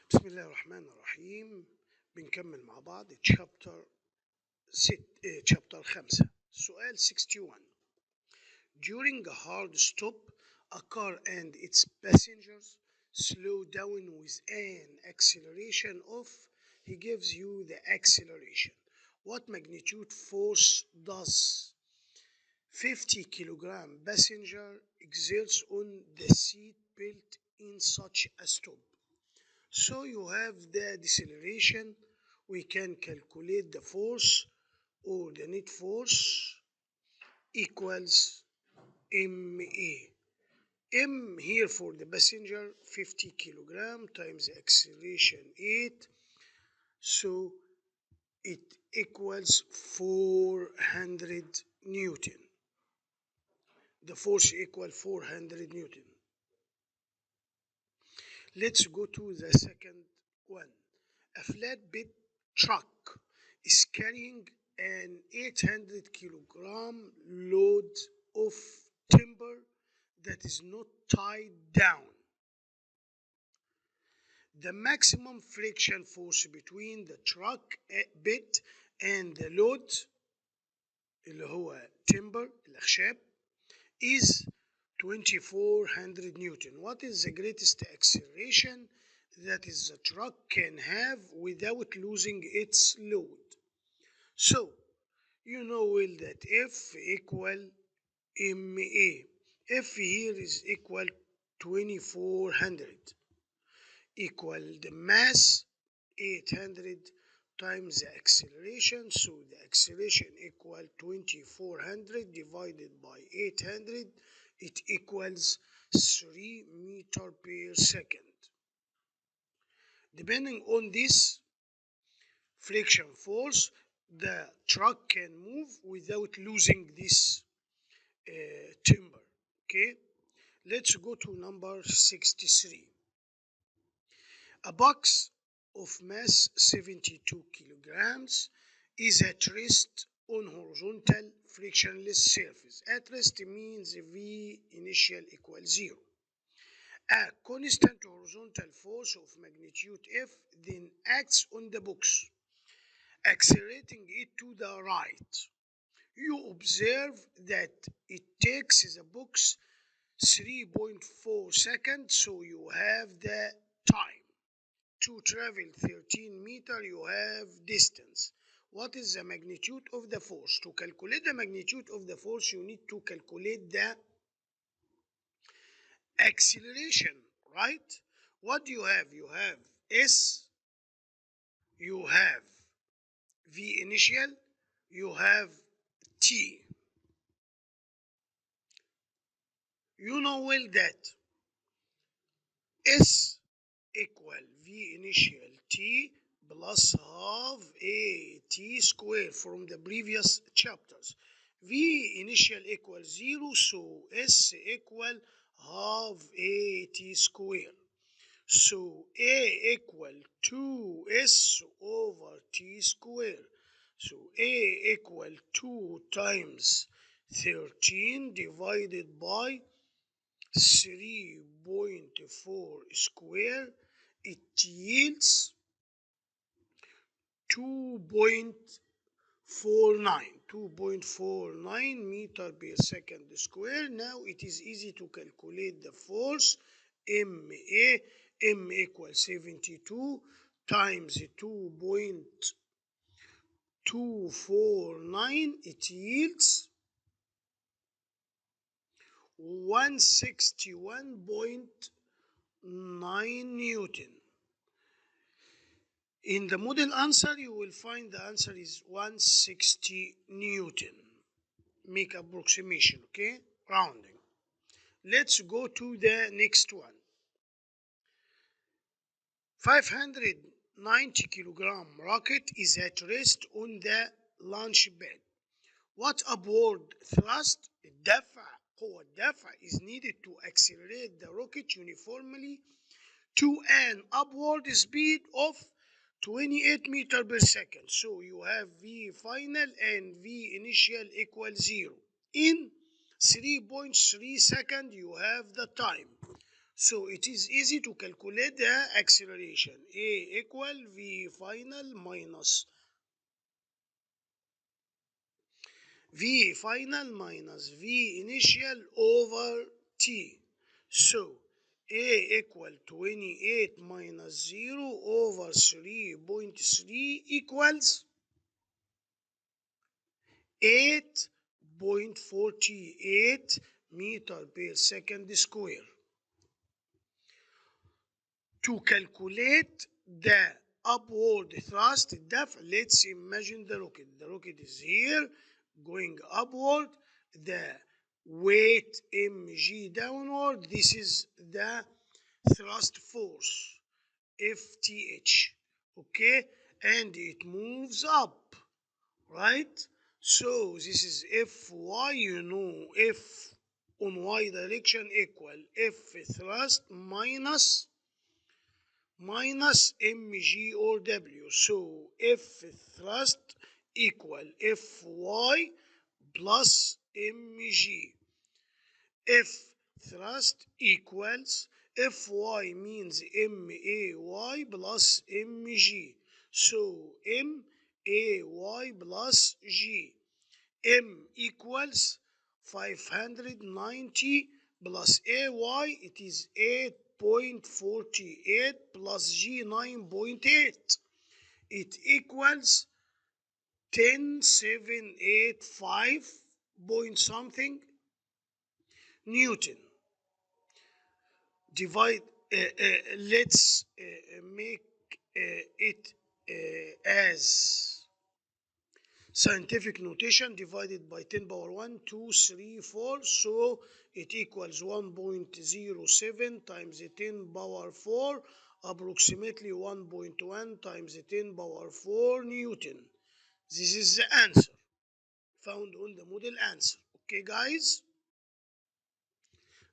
بسم الله الرحمن الرحيم. بنكمل مع بعض chapter 5. سؤال 61. During a hard stop, a car and its passengers slow down with an acceleration of, he gives you the acceleration. What magnitude force does 50 kilogram passenger exerts on the seat belt in such a stop? So you have the deceleration. We can calculate the force or the net force equals MA. M here for the passenger 50 kilogram times the acceleration 8. So it equals 400 Newton. The force equal 400 Newton. Let's go to the second one. A flatbed truck is carrying an 800 kilogram load of timber that is not tied down. The maximum friction force between the truck bed and the load اللي هو timber الأخشاب is 2400 Newton. What is the greatest acceleration that is the truck can have without losing its load? So you know well that F equal MA. F here is equal 2400 equal the mass 800 times the acceleration. So the acceleration equal 2400 divided by 800. It equals 3 meters per second. Depending on this friction force, the truck can move without losing this timber. Okay, let's go to number 63. A box of mass 72 kilograms is at rest on horizontal frictionless surface. At rest means V initial equals 0. A constant horizontal force of magnitude F then acts on the box, accelerating it to the right. You observe that it takes the box 3.4 seconds, so you have the time. To travel 13 meters, you have distance. What is the magnitude of the force? To calculate the magnitude of the force, you need to calculate the acceleration, right? What do you have? You have S, you have V initial, you have T. You know well that S equal V initial T plus half A T squared from the previous chapters. V initial equals 0, so S equal half A T squared. So A equal 2S over T squared. So A equal 2 times 13 divided by 3.4 square. It yields 2.49 meter per second square. Now it is easy to calculate the force. M equals 72 times 2.249. It yields 161.9 Newton. In the model answer, you will find the answer is 160 Newton. Make approximation, okay? Rounding. Let's go to the next one. 590 kilogram rocket is at rest on the launch pad. What upward thrust, قوة الدفع, is needed to accelerate the rocket uniformly to an upward speed of 28 meters per second. So you have V final and V initial equals 0. In 3.3 seconds, you have the time. So it is easy to calculate the acceleration. A equal V final minus V initial over T. So A equal 28 minus 0 over 3.3 equals 8.48 meter per second square. To calculate the upward thrust depth, let's imagine the rocket. The rocket is here going upward, the weight mg downward. This is the thrust force FTH, okay, and it moves up, right? So this is Fy, you know, F on y direction equal F thrust minus mg or w. So F thrust equal Fy plus mg. F thrust equals Fy means may plus mg. So may plus g. M equals 590 plus AY, it is 8.48 plus G 9.8. It equals 10785 point something Newton. Divide, let's make it as scientific notation, divided by 10 power 1, 2, 3, 4. So it equals 1.07 times 10 power 4, approximately 1.1 times 10 power 4 Newton. This is the answer found on the model answer. Okay, guys?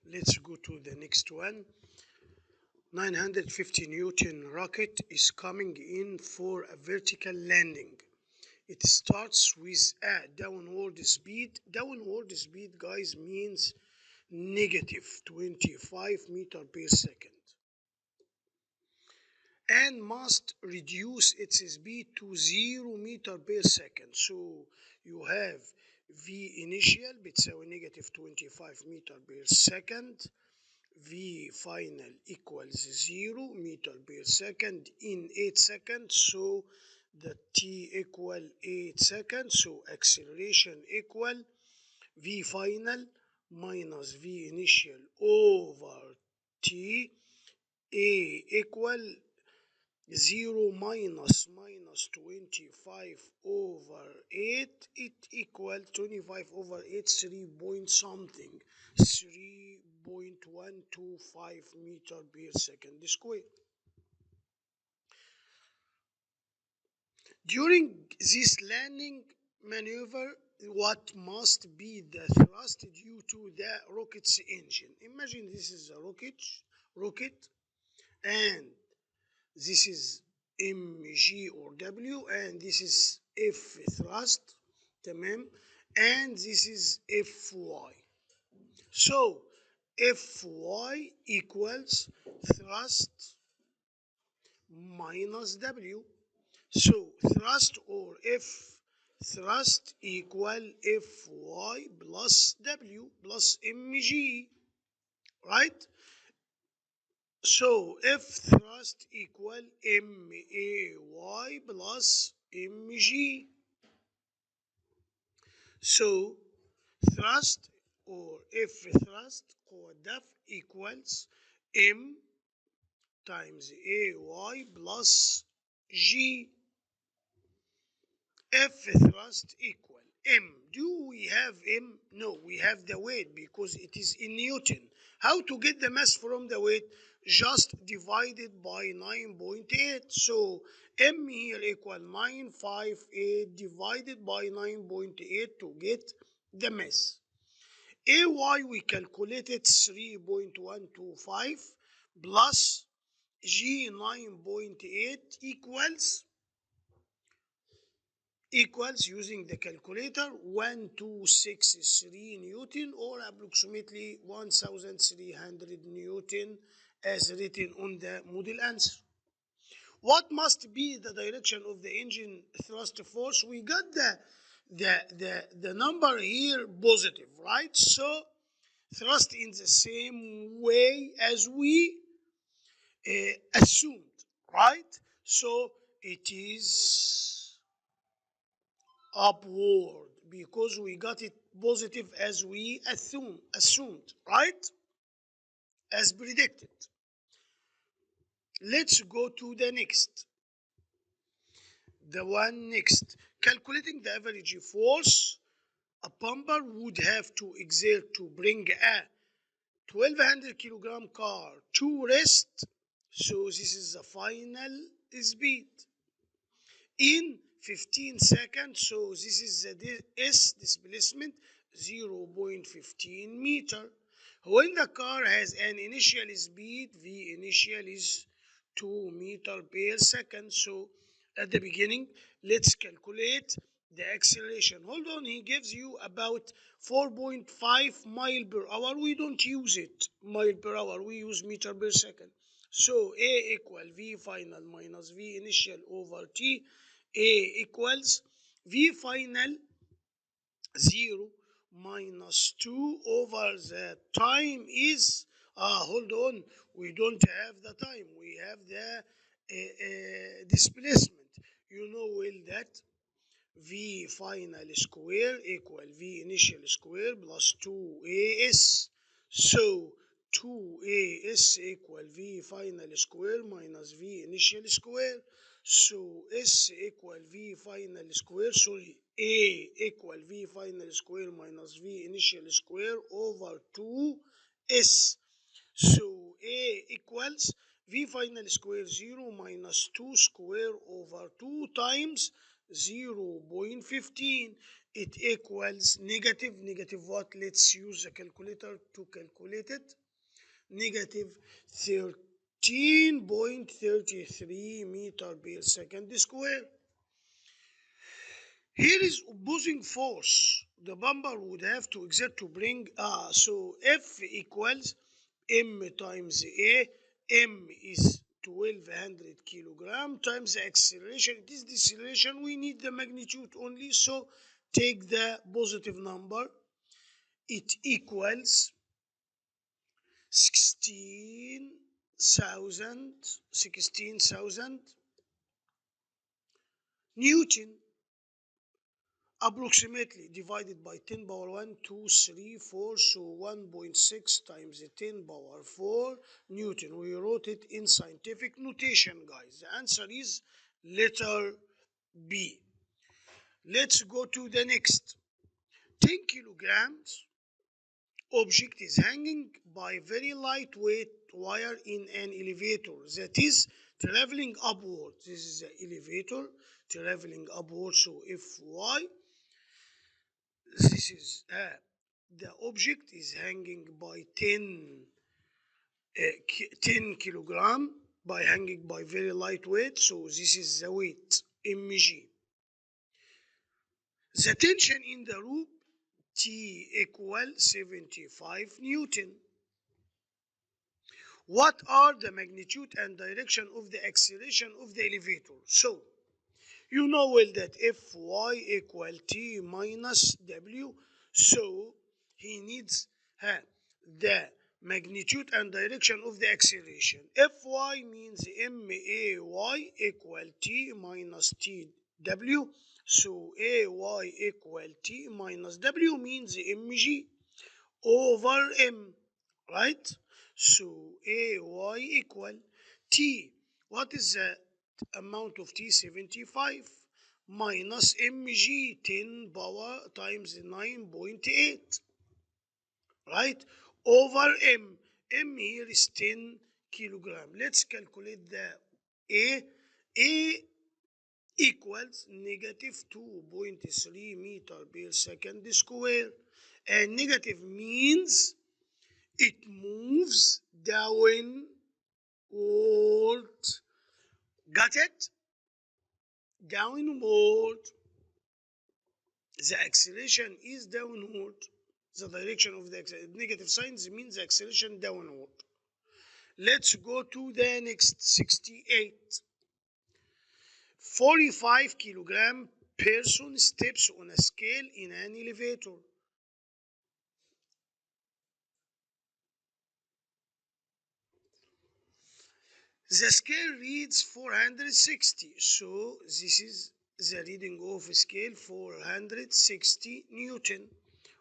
Let's go to the next one. 950 Newton rocket is coming in for a vertical landing. It starts with a downward speed. Downward speed, guys, means negative 25 meter per second, and must reduce its speed to 0 meter per second. So you have V initial بتساوي negative 25 meter per second. V final equals 0 meter per second in 8 seconds. So the T equal 8 seconds. So acceleration equal V final minus V initial over T. A equal 0 minus 25 over 8. It equals 25 over 8, 3 point something. 3.125 meter per second square. During this landing maneuver, what must be the thrust due to the rocket's engine? Imagine this is a rocket, and this is mg or w, and this is F thrust, تمام, and this is Fy. So Fy equals thrust minus W. So thrust or F thrust equal Fy plus W plus mg, right? So F thrust equal may plus mg. So thrust or F thrust قوة دفع equals m times ay plus g. F thrust equal m. Do we have m? No, we have the weight because it is in Newton. How to get the mass from the weight? Just divided by 9.8. So m here equal 958 divided by 9.8 to get the mass. AY we calculated 3.125 plus G 9.8 equals equals, using the calculator, 1263 Newton, or approximately 1300 Newton as written on the model answer. What must be the direction of the engine thrust force? We got the number here positive, right? So thrust in the same way as we assumed, right? So it is upward because we got it positive as we assumed, right? As predicted. Let's go to the next. The one next. Calculating the average force a pumper would have to exert to bring a 1200 kilogram car to rest. So this is the final speed in 15 seconds. So this is the S displacement, 0.15 meter. When the car has an initial speed, V initial is 2 meter per second. So at the beginning, let's calculate the acceleration. Hold on, he gives you about 4.5 mile per hour. We don't use it mile per hour, we use meter per second. So A equal V final minus V initial over T. A equals V final 0 minus 2 over the time is, hold on, we don't have the time, we have the displacement. You know well that V final square equal V initial square plus 2AS. So 2AS equal V final square minus V initial square. So S equal V final square, sorry, A equal V final square minus V initial square over 2S. So A equals V final square 0 minus 2 square over 2 times 0.15. It equals negative what? Let's use the calculator to calculate it. Negative 13.33 meter per second square. Here is opposing force the bumper would have to exert to bring, so F equals M times A. M is 1200 kilogram times the acceleration. It is deceleration, we need the magnitude only, so take the positive number. It equals 16,000 Newton, approximately, divided by 10 power 1, 2, 3, 4, so 1.6 times 10 power 4 Newton. We wrote it in scientific notation, guys. The answer is letter B. Let's go to the next. 10 kilograms object is hanging by very lightweight wire in an elevator that is traveling upward. This is the elevator traveling upward, so Fy. This is the object is hanging by 10 kilogram by hanging by very lightweight, so this is the weight mg. The tension in the rope T equal 75 Newton. What are the magnitude and direction of the acceleration of the elevator? So you know well that Fy equal T minus W. So he needs the magnitude and direction of the acceleration. Fy means MAY equal T minus TW. So AY equal T minus W means mg over m, right? So AY equal T. What is the amount of T? 75 minus mg 10 power times 9.8, right? Over m. M here is 10 kilogram. Let's calculate the A. A equals negative 2.3 meter per second square. And negative means it moves downward. Got it? Downward. the acceleration is downward. The direction of the negative signs means the acceleration downward. Let's go to the next 68. 45 kilogram person steps on a scale in an elevator. The scale reads 460, so this is the reading of scale 460 Newton.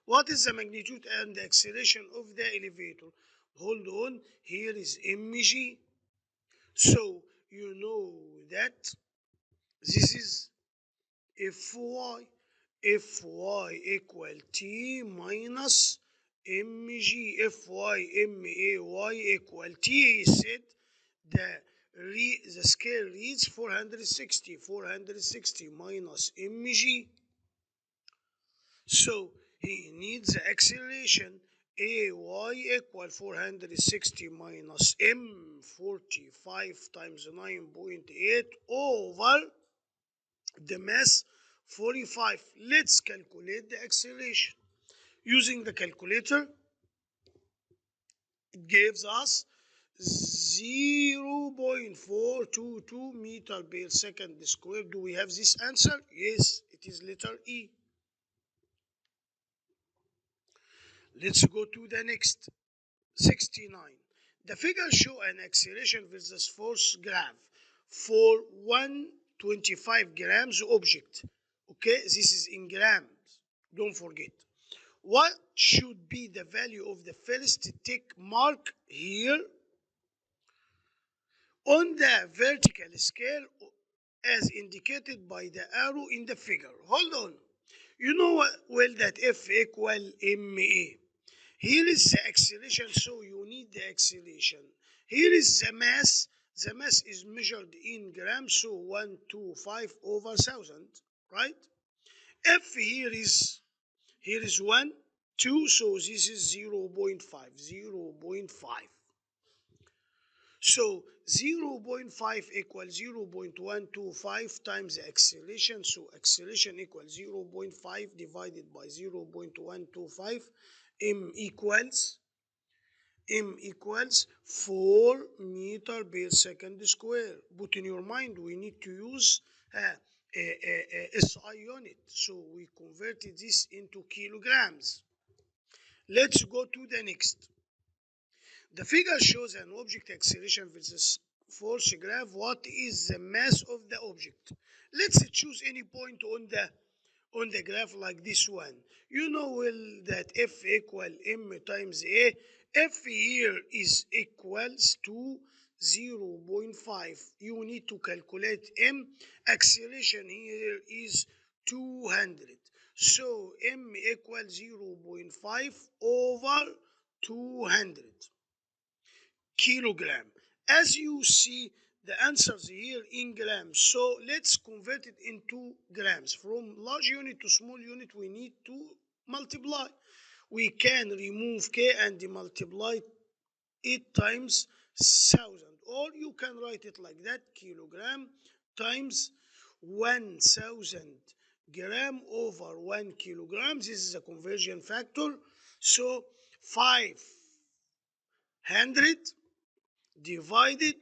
What is the magnitude and the acceleration of the elevator? Hold on, here is mg. So you know that this is Fy. Fy equal T minus mg. Fy may equal T. He said the scale reads 460. 460 minus mg. So he needs the acceleration. Ay equal 460 minus m 45 times 9.8 over the mass 45. Let's calculate the acceleration. Using the calculator, it gives us 0.422 meter per second square. Do we have this answer? Yes, it is letter E. Let's go to the next 69. The figure show an acceleration versus force graph for 125 grams object. Okay, this is in grams, don't forget. What should be the value of the first tick mark here on the vertical scale as indicated by the arrow in the figure? Hold on. You know well that F equal ma. Here is the acceleration, so you need the acceleration. Here is the mass. The mass is measured in grams, so 125 over 1,000, right? F here is 1, 2, so this is 0.5, 0.5. So 0.5 equals 0.125 times the acceleration. So acceleration equals 0.5 divided by 0.125. M equals 4 meter per second square. But in your mind, we need to use SI unit. So we converted this into kilograms. Let's go to the next. The figure shows an object acceleration versus force graph. What is the mass of the object? Let's choose any point on the graph like this one. You know well that F equal M times A. F here is equals to 0.5. You need to calculate M. Acceleration here is 200. So M equals 0.5 over 200 kilogram. As you see, the answers here in grams. So let's convert it into grams. From large unit to small unit, we need to multiply. We can remove K and multiply it times 1,000. Or you can write it like that, kilogram times 1,000 gram over 1 kilogram. This is a conversion factor. So 500 divided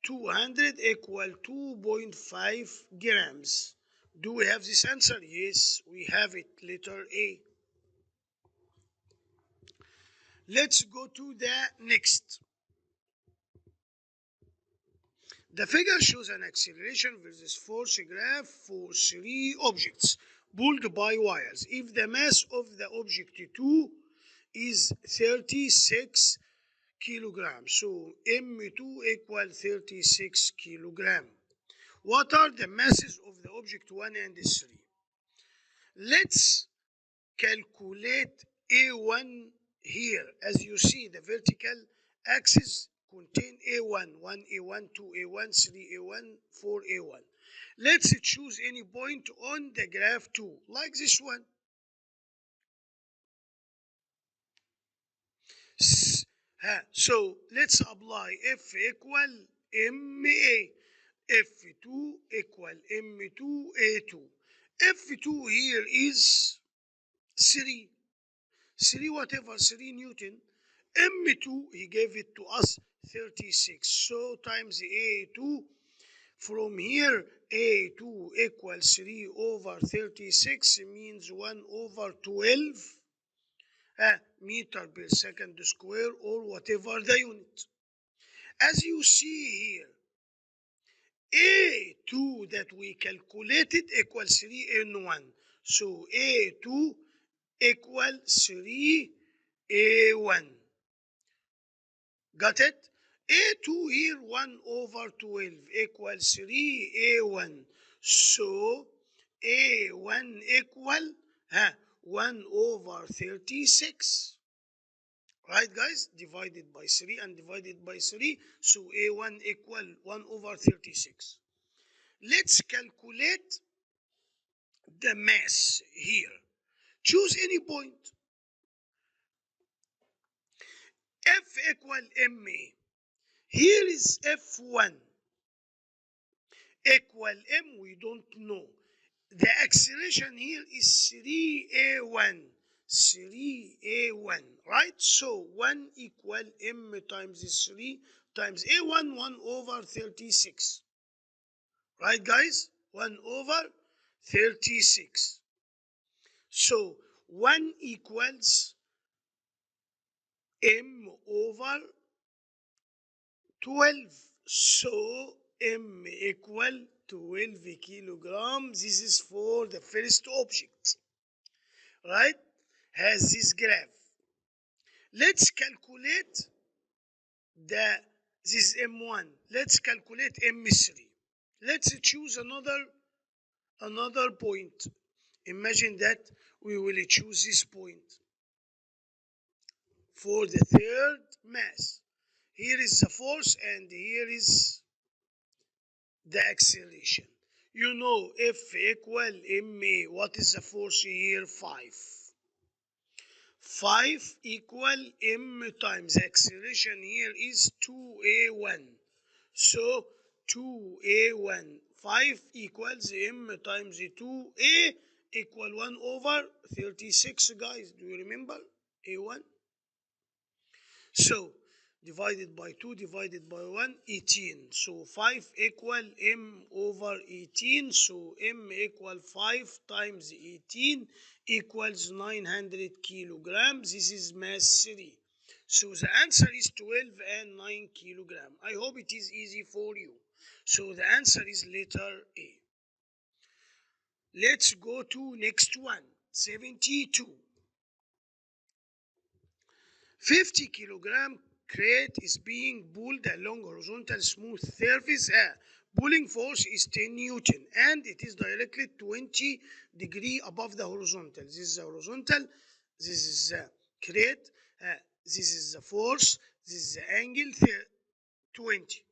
200 equal 2.5 grams. Do we have this answer? Yes, we have it, letter A. Let's go to the next. The figure shows an acceleration versus force graph for 3 objects pulled by wires. If the mass of the object 2 is 36 kilograms, so M2 equal 36 kilogram. What are the masses of the object 1 and 3? Let's calculate A1 here. As you see, the vertical axis contain A1, 1A1, 2A1, 3A1, 4A1. Let's choose any point on the graph 2, like this one. So let's apply F equal MA. F2 equal M2 A2. F2 here is 3. 3 whatever, 3 Newton. M2, he gave it to us 36. So times A2, from here A2 equals 3 over 36 means 1 over 12 meter per second square, or whatever the unit. As you see here, A2 that we calculated equals 3N1. So A2 equals 3A1. Got it? A2 here, 1 over 12 equals 3A1. So A1 equal 1 over 36. Right, guys? Divided by 3 and divided by 3. So A1 equal 1 over 36. Let's calculate the mass here. Choose any point. F equal MA. Here is F1 equal M, we don't know. The acceleration here is 3A1. 3A1, right? So 1 equal M times 3 times A1, 1 over 36. Right, guys? 1 over 36. So 1 equals M over 12. So M equal 12 kilograms. This is for the first object, right? Has this graph. Let's calculate this is M1. Let's calculate M3. Let's choose another point. Imagine that we will choose this point for the third mass. Here is the force and here is the acceleration. You know F equal ma. What is the force here? 5. 5 equal m times acceleration here is 2a1. So 2a1. 5 equals m times 2a equal 1 over 36, guys. Do you remember a1? So divided by 2 divided by 1, 18. So 5 equal m over 18. So m equal 5 times 18 equals 900 kilograms. This is mass 3. So the answer is 12 and 9 kilogram. I hope it is easy for you. So the answer is letter A. Let's go to next one. 72. 50 kilogram crate is being pulled along horizontal smooth surface. Pulling force is 10 Newton and it is directly 20 degree above the horizontal. This is the horizontal, this is the crate, this is the force, this is the angle 20.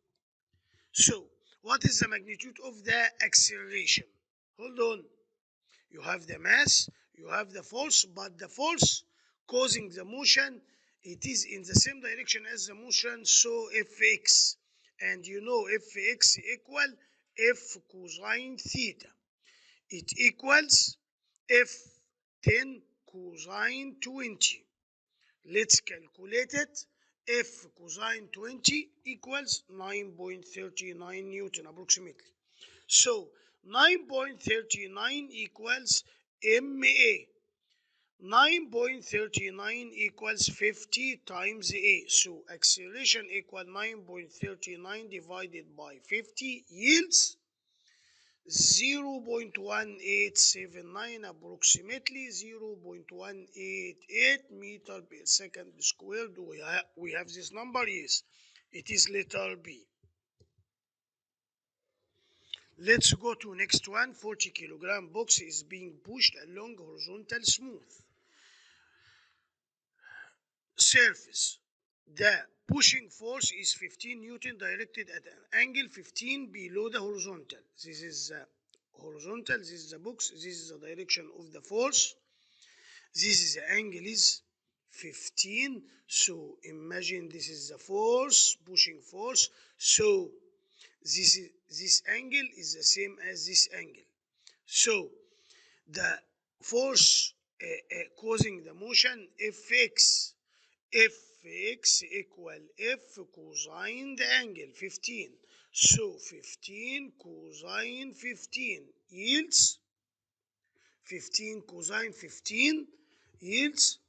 So what is the magnitude of the acceleration? Hold on. You have the mass, you have the force, but the force causing the motion, it is in the same direction as the motion, so Fx. And you know Fx equal F cosine theta. It equals F10 cosine 20. Let's calculate it. F cosine 20 equals 9.39 Newton approximately. So 9.39 equals MA. 9.39 equals 50 times A. So acceleration equal 9.39 divided by 50 yields 0.1879, approximately 0.188 meter per second squared. We have this number? Yes. It is letter B. Let's go to next one. 40 kilogram box is being pushed along horizontal smooth surface. The pushing force is 15 Newton directed at an angle 15 below the horizontal. This is the horizontal, this is the box, this is the direction of the force. This is the angle is 15. So imagine this is the force, pushing force. So this angle is the same as this angle. So the force causing the motion Fx equal F cosine the angle 15. So 15 cosine 15 yields 15 cosine 15 yields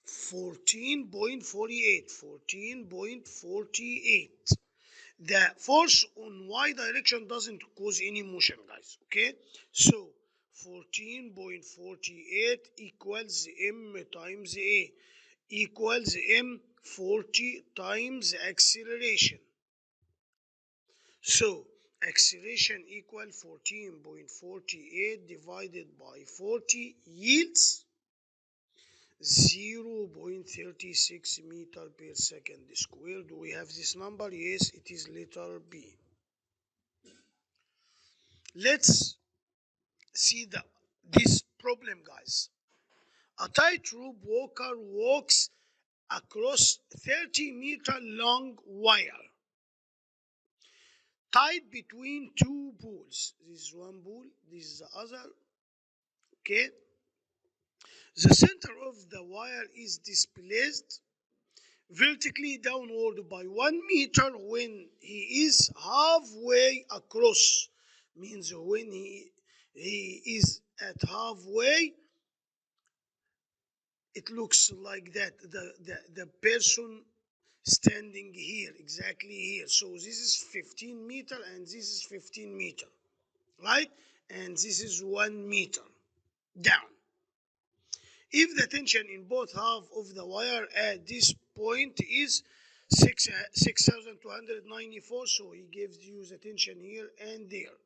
14.48. 14.48. The force on y direction doesn't cause any motion, guys. Okay, so 14.48 equals m times a equals m 40 times acceleration. So acceleration equal 14.48 divided by 40 yields 0.36 meter per second square. Do we have this number? Yes, it is letter B. Let's see this problem, guys. A tightrope walker walks across 30-meter long wire tied between two poles. This is one pole, this is the other. Okay. The center of the wire is displaced vertically downward by 1 meter when he is halfway across. Means when he is at halfway, it looks like that. The person standing here, exactly here. So this is 15 meter and this is 15 meter, right? And this is 1 meter down. If the tension in both halves of the wire at this point is 6,294, so he gives you the tension here and there.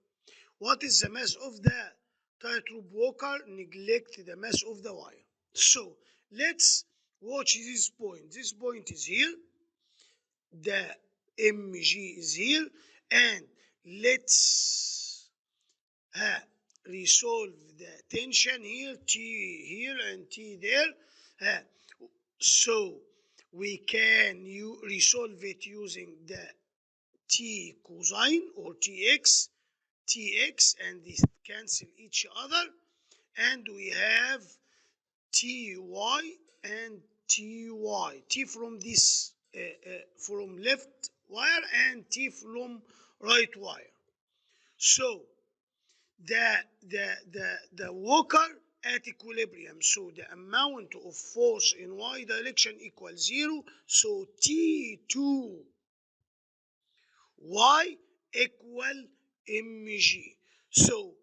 What is the mass of the tightrope walker? Neglect the mass of the wire. So let's watch this point. This point is here. The mg is here. And let's resolve the tension here, T here and T there. So we can resolve it using the T cosine or TX, and they cancel each other. And we have TY and TY. T from this, from left wire and T from right wire. So the walker at equilibrium, so the amount of force in y direction equals 0. So T2 y equal mg. So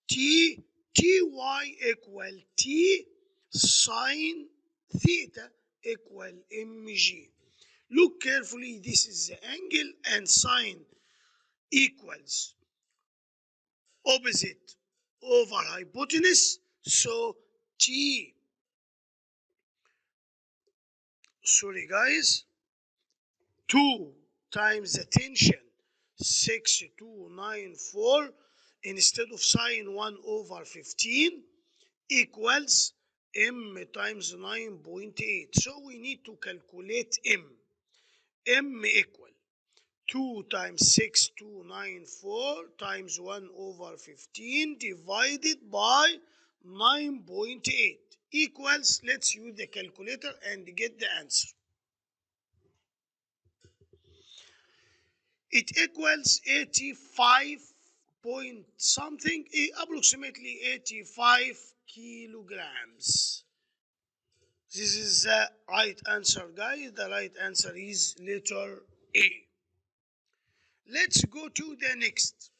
Ty equal T sine theta equal mg. Look carefully, this is the angle, and sine equals opposite over hypotenuse. So guys, 2 times the tension 6294 instead of sine 1 over 15 equals m times 9.8. So we need to calculate m. M equal 2 times 6294 times 1 over 15 divided by 9.8 equals, let's use the calculator and get the answer. It equals 85 point something, approximately 85 kilograms. This is the right answer, guys. The right answer is letter A. Let's go to the next.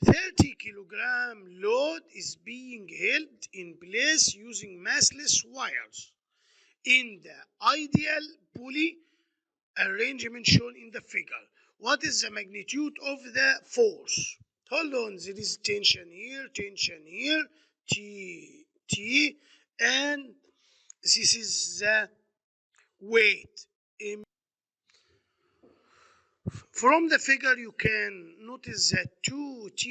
30 kilogram load is being held in place using massless wires in the ideal pulley arrangement shown in the figure. What is the magnitude of the force? Hold on, there is tension here, T, and this is the weight. From the figure, you can notice that 2T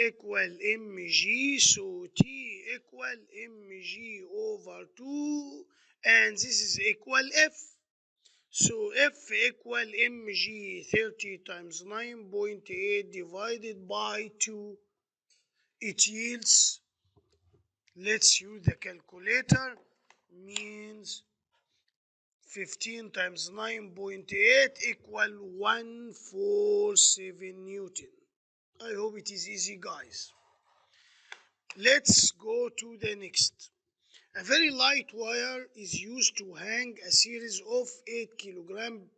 equal mg, so T equal mg over 2, and this is equal F. So F equal mg 30 times 9.8 divided by 2 it yields, let's use the calculator, means 15 times 9.8 equal 147 Newton. I hope it is easy, guys. Let's go to the next. A very light wire is used to hang a series of 8 kilogram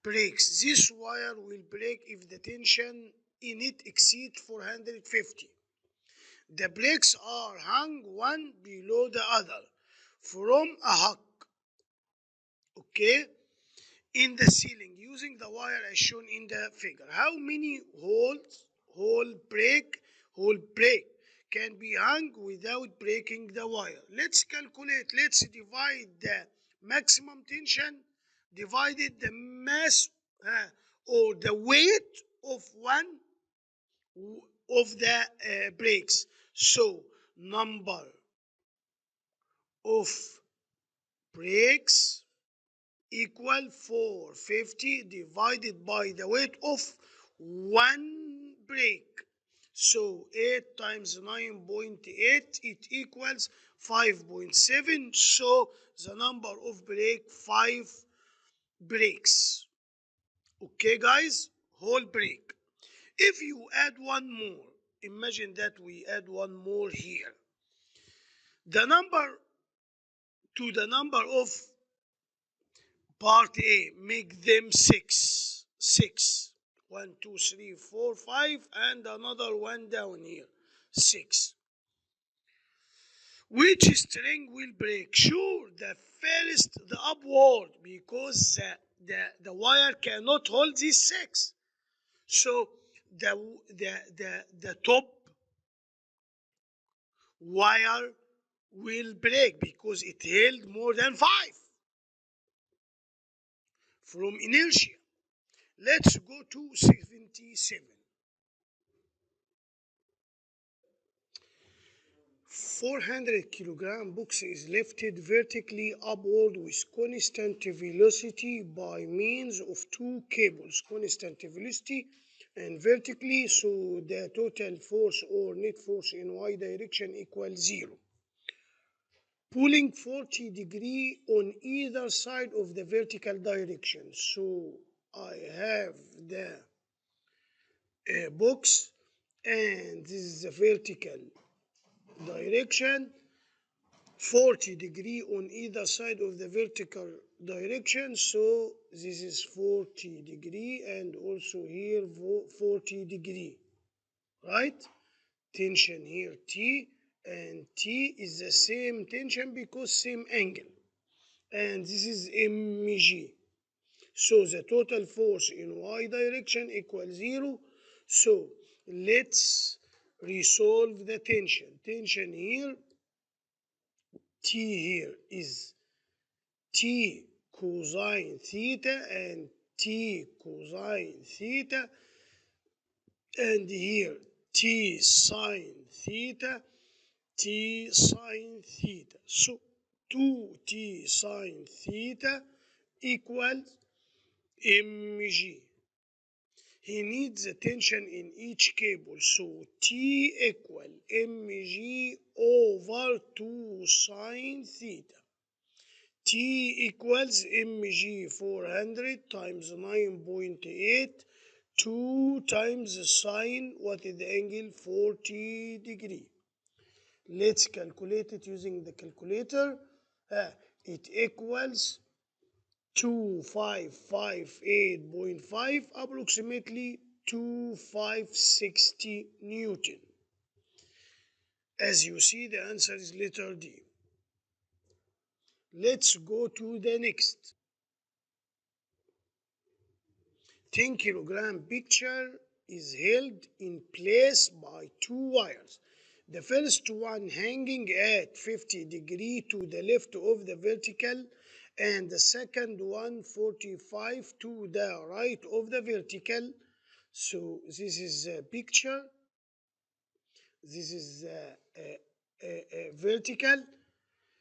brakes. This wire will break if the tension in it exceeds 450. The brakes are hung one below the other from a hook, okay, in the ceiling using the wire as shown in the figure. How many whole brake can be hung without breaking the wire? Let's calculate. Let's divide the maximum tension divided the mass or the weight of one of the brakes. So number of brakes equal 450 divided by the weight of one brake. So 8 times 9.8, it equals 5.7. So the number of brake, 5 brakes. Okay, guys, whole brake. If you add one more, imagine that we add one more here. The number to the number of part A, make them 6. 6. 1, 2, 3, 4, 5, and another one down here. 6. Which string will break? Sure, the first, the upward, because the wire cannot hold these 6. So the top wire will break because it held more than 5 from inertia. Let's go to 77. 400 kilogram box is lifted vertically upward with constant velocity by means of 2 cables, constant velocity and vertically, so the total force or net force in y direction equals 0. Pulling 40 degrees on either side of the vertical direction. So I have the box, and this is the vertical direction, 40 degrees on either side of the vertical direction. So this is 40 degrees, and also here 40 degrees, right? Tension here T, and T is the same tension because same angle, and this is mg. So the total force in y direction equals 0. So let's resolve the tension. Tension here, T here is T cosine theta and T cosine theta, and here T sine theta, T sine theta. So 2T sine theta equals mg. He needs the tension in each cable, so T equal mg over 2 sine theta. T equals mg 400 times 9.8, 2 times sine, what is the angle? 40 degree. Let's calculate it using the calculator. It equals 2558.5, approximately 2560 Newton. As you see, the answer is letter D. Let's go to the next. 10 kilogram picture is held in place by 2 wires. The first one hanging at 50 degrees to the left of the vertical, and the second one 45 to the right of the vertical. So this is a picture. This is a vertical,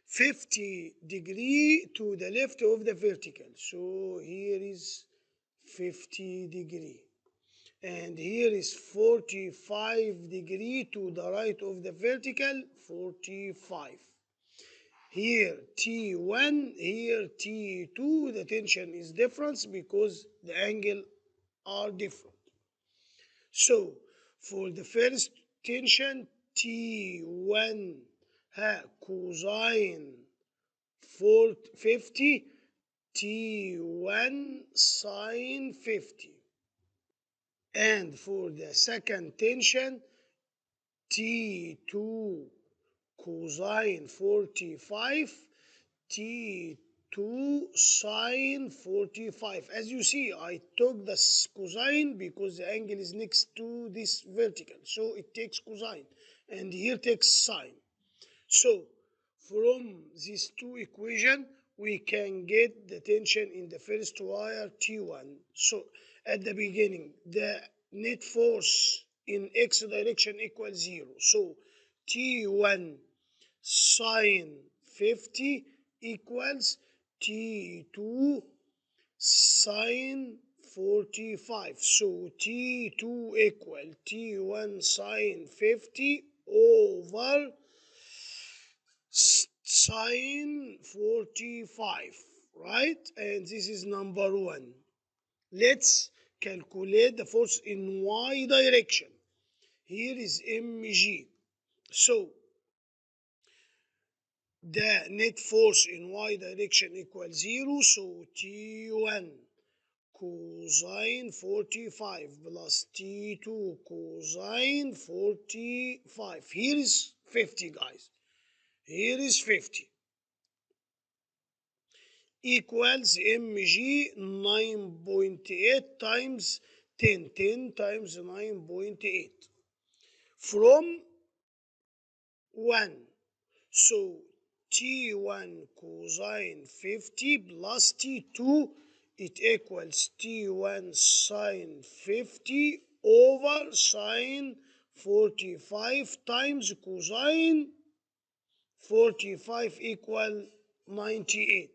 50 degree to the left of the vertical. So here is 50 degree. and here is 45 degree to the right of the vertical, 45. Here T1, here T2, the tension is different because the angle are different. So for the first tension, T1 cosine 50, T1 sine 50. And for the second tension, T2 cosine 45, T2 sine 45. As you see, I took the cosine because the angle is next to this vertical, so it takes cosine, and here takes sine. So from these two equations, we can get the tension in the first wire T1. So at the beginning, the net force in x direction equals 0. So T1 sine 50 equals T2 sine 45. So T2 equal T1 sine 50 over sine 45, right? And this is number one. Let's calculate the force in y direction. Here is mg. So the net force in y direction equals 0. So T1 cosine 45 plus T2 cosine 45. Here is 50, guys. Here is 50 equals mg 9.8 times 10. 10 times 9.8 from 1. So T1 cosine 50 plus T2, it equals T1 sine 50 over sine 45 times cosine 45 equal 98.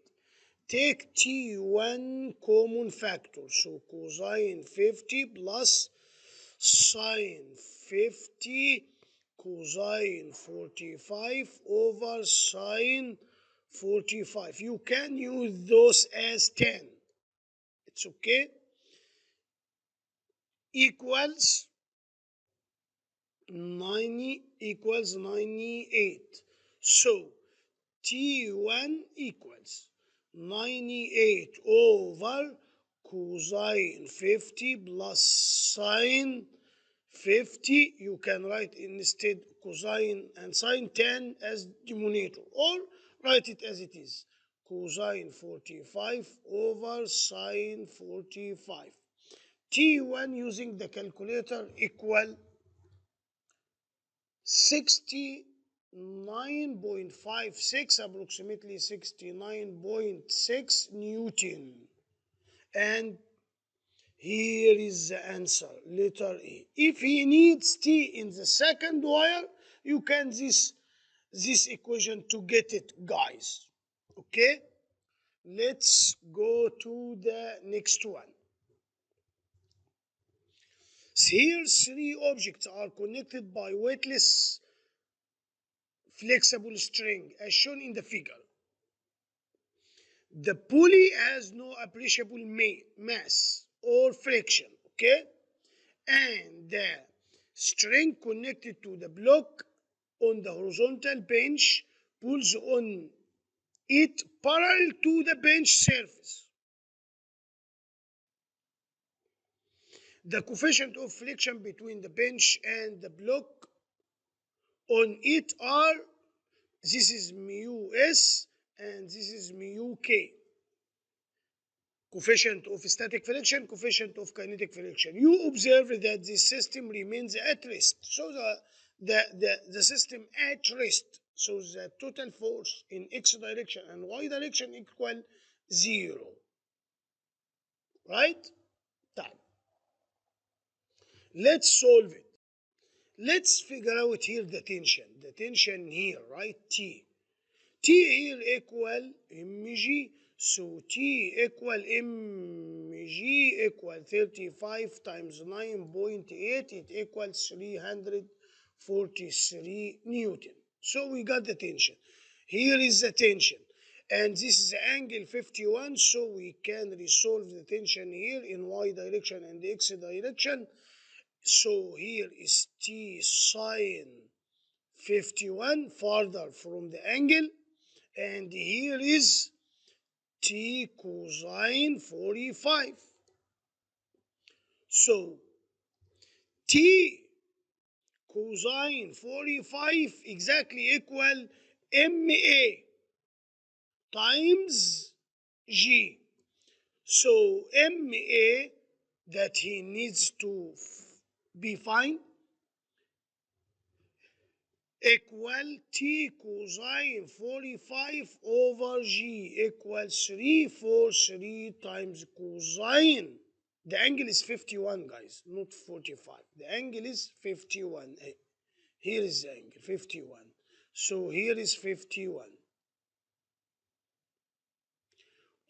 Take T1 common factor, so cosine 50 plus sine 50 cosine 45 over sine 45. You can use those as 10. It's okay. Equals 98. So T1 equals 98 over cosine 50 plus sine 50. You can write instead cosine and sine 10 as denominator, or write it as it is. Cosine 45 over sine 45. T1 using the calculator equal 69.56, approximately 69.6 Newton. And here is the answer, letter A. If he needs T in the second wire, you can this equation to get it, guys. Okay? Let's go to the next one. Here, three objects are connected by weightless flexible string, as shown in the figure. The pulley has no appreciable mass or friction, okay? And the string connected to the block on the horizontal bench pulls on it parallel to the bench surface. The coefficient of friction between the bench and the block on it are, this is mu s and this is mu k. Coefficient of static friction, coefficient of kinetic friction. You observe that this system remains at rest. So the system at rest. So the total force in x direction and y direction equal 0. Right? Time. Let's solve it. Let's figure out here the tension. The tension here, right? T. T here equal mg. So T equal mg mg equal 35 times 9.8, it equals 343 Newton. So we got the tension. Here is the tension. And this is angle 51, so we can resolve the tension here in y direction and x direction. So here is T sine 51 farther from the angle, and here is T cosine 45. So T cosine 45 exactly equal MA times G. So MA that he needs to be find equal T cosine 45 over G equals 343 times cosine. The angle is 51, guys, not 45. The angle is 51. Here is the angle, 51. So here is 51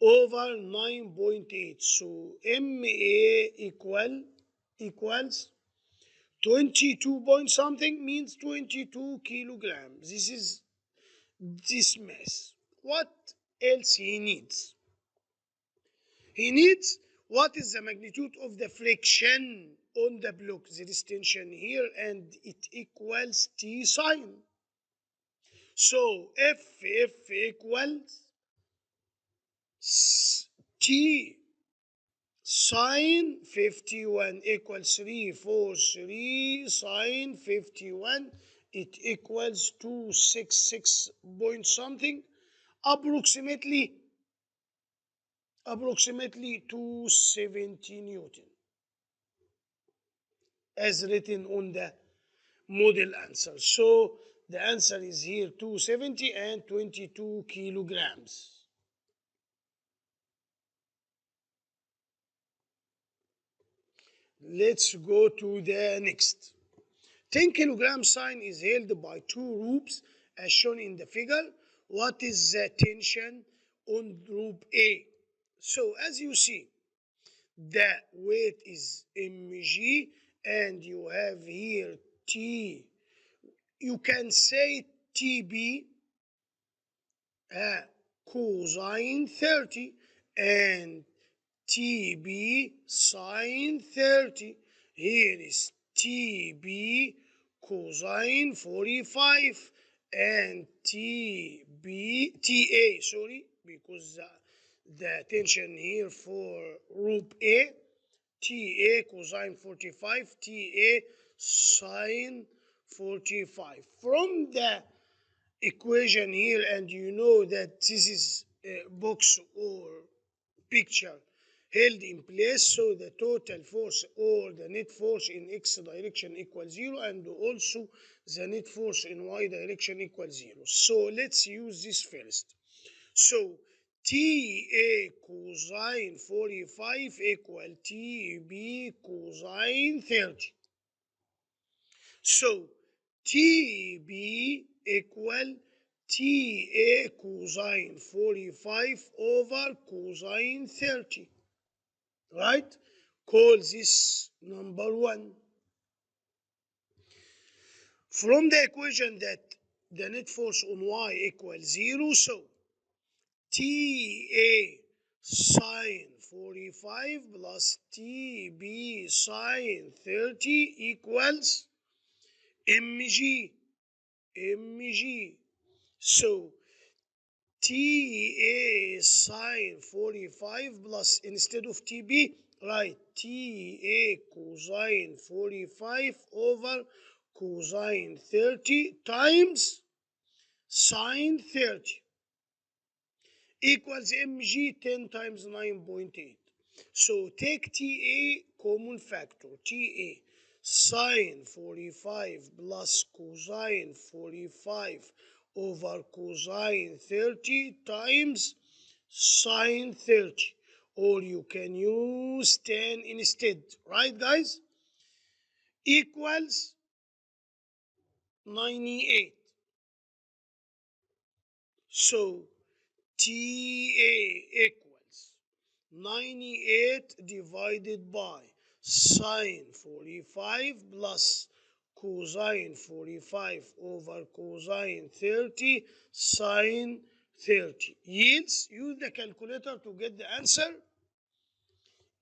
over 9.8. So MA equals 22 point something, means 22 kilograms. This is this mass. What else he needs? He needs what is the magnitude of the friction on the block. There is tension here and it equals T sine. So F equals T sine 51 equals 343 sine 51. It equals 266 point something, approximately 270 Newton, as written on the model answer. So the answer is here 270 and 22 kilograms. Let's go to the next. 10 kilogram sign is held by two ropes as shown in the figure. What is the tension on rope A? So as you see, the weight is mg and you have here T. You can say TB cosine 30 and TB sine 30. Here is TB cosine 45 and TA, sorry, because the tension here for rope A, TA cosine 45, TA sine 45. From the equation here, and you know that this is a box or picture held in place, so the total force or the net force in x direction equals 0, and also the net force in y direction equals 0. So let's use this first. So TA cosine 45 equal TB cosine 30. So TB equal TA cosine 45 over cosine 30. Right? Call this number 1. From the equation that the net force on y equals 0, so TA sine 45 plus TB sine 30 equals mg. So TA sine 45 plus, instead of TB, write TA cosine 45 over cosine 30 times sine 30 equals mg 10 times 9.8. So take TA common factor. TA sine 45 plus cosine 45 over cosine 30 times sine 30. Or you can use 10 instead. Right, guys? Equals 98. So TA equals 98 divided by sine 45 plus cosine 45 over cosine 30 sine 30 yields, use the calculator to get the answer,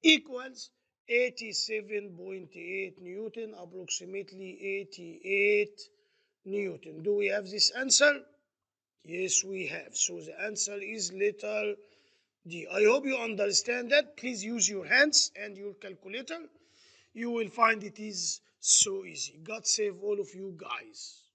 equals 87.8 Newton, approximately 88 Newton. Do we have this answer? Yes, we have. So the answer is letter D. I hope you understand that. Please use your hands and your calculator. You will find it is so easy. God save all of you guys.